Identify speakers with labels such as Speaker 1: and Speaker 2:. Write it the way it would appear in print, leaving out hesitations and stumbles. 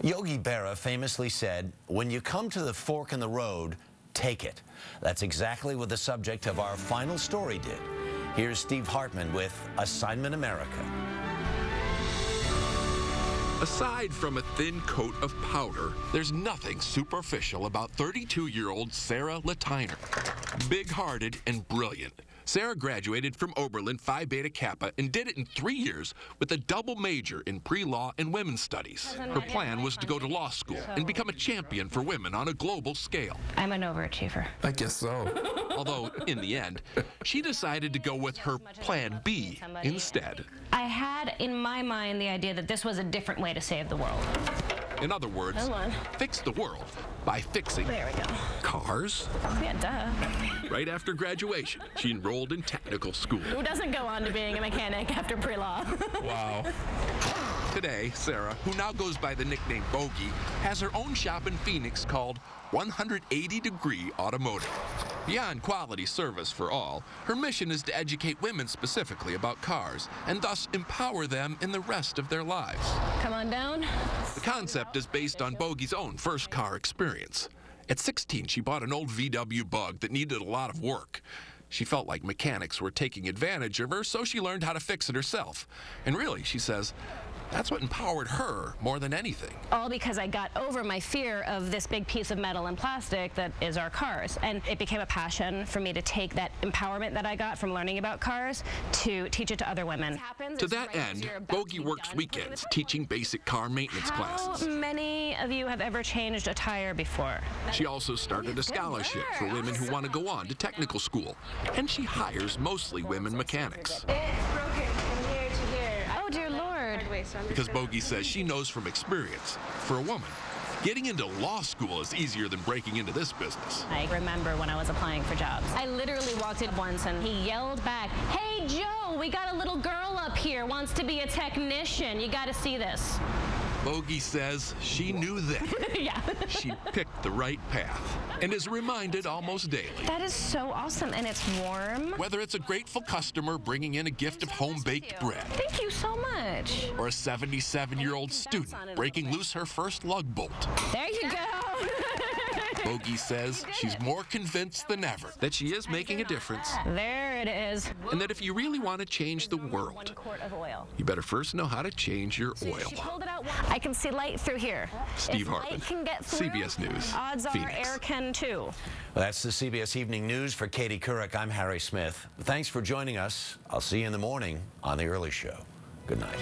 Speaker 1: Yogi Berra famously said, "When you come to the fork in the road, take it." That's exactly what the subject of our final story did. Here's Steve Hartman with Assignment America.
Speaker 2: Aside from a thin coat of powder, there's nothing superficial about 32-year-old Sarah Latiner. Big-hearted and brilliant, Sarah graduated from Oberlin Phi Beta Kappa and did it in 3 years with a double major in pre-law and women's studies. Her plan was to go to law school and become a champion for women on a global scale.
Speaker 3: I'm an overachiever.
Speaker 4: I guess so.
Speaker 2: Although, in the end, she decided to go with her plan B instead.
Speaker 3: I had in my mind the idea that this was a different way to save the world.
Speaker 2: In other words, fix the world by fixing cars.
Speaker 3: Yeah, duh.
Speaker 2: Right after graduation, she enrolled in technical school.
Speaker 3: Who doesn't go on to being a mechanic after pre-law?
Speaker 4: Wow.
Speaker 2: Today, Sarah, who now goes by the nickname Bogi, has her own shop in Phoenix called 180 Degree Automotive. Beyond quality service for all, her mission is to educate women specifically about cars and thus empower them in the rest of their lives.
Speaker 3: Come on down.
Speaker 2: The concept is based on Bogi's own first car experience. At 16, she bought an old VW Bug that needed a lot of work. She felt like mechanics were taking advantage of her, so she learned how to fix it herself. And really, she says, that's what empowered her more than anything.
Speaker 3: All because I got over my fear of this big piece of metal and plastic that is our cars. And it became a passion for me to take that empowerment that I got from learning about cars to teach it to other women.
Speaker 2: To that end, Bogi works weekends teaching basic car maintenance classes.
Speaker 3: How many of you have ever changed a tire before?
Speaker 2: She also started a scholarship for women who want to go on to technical school. And she hires mostly women mechanics.
Speaker 5: It's broken from here to here.
Speaker 3: Oh, dear Lord.
Speaker 2: Because Bogi says she knows from experience, for a woman, getting into law school is easier than breaking into this business.
Speaker 3: I remember when I was applying for jobs. I literally walked in once and he yelled back, "Hey, Joe, we got a little girl up here, wants to be a technician. You got to see this."
Speaker 2: Bogi says she knew then.
Speaker 3: Yeah.
Speaker 2: She picked the right path and is reminded almost daily.
Speaker 3: That is so awesome, and it's warm.
Speaker 2: Whether it's a grateful customer bringing in a gift of home-baked bread,
Speaker 3: Thank you so much.
Speaker 2: or a 77-year-old student breaking loose her first lug bolt.
Speaker 3: There you go.
Speaker 2: Bogi says she's more convinced than ever that she is making a difference,
Speaker 3: There it is.
Speaker 2: and that if you really want to change the
Speaker 3: 1
Speaker 2: world,
Speaker 3: quart of oil.
Speaker 2: you better first know how to change your oil.
Speaker 3: She pulled it out. I can see light through here.
Speaker 2: Steve
Speaker 3: If
Speaker 2: Hartman,
Speaker 3: light can get through,
Speaker 2: CBS News,
Speaker 3: odds are
Speaker 2: Phoenix.
Speaker 3: air can too.
Speaker 1: Well, that's the CBS Evening News. For Katie Couric, I'm Harry Smith. Thanks for joining us. I'll see you in the morning on The Early Show. Good night.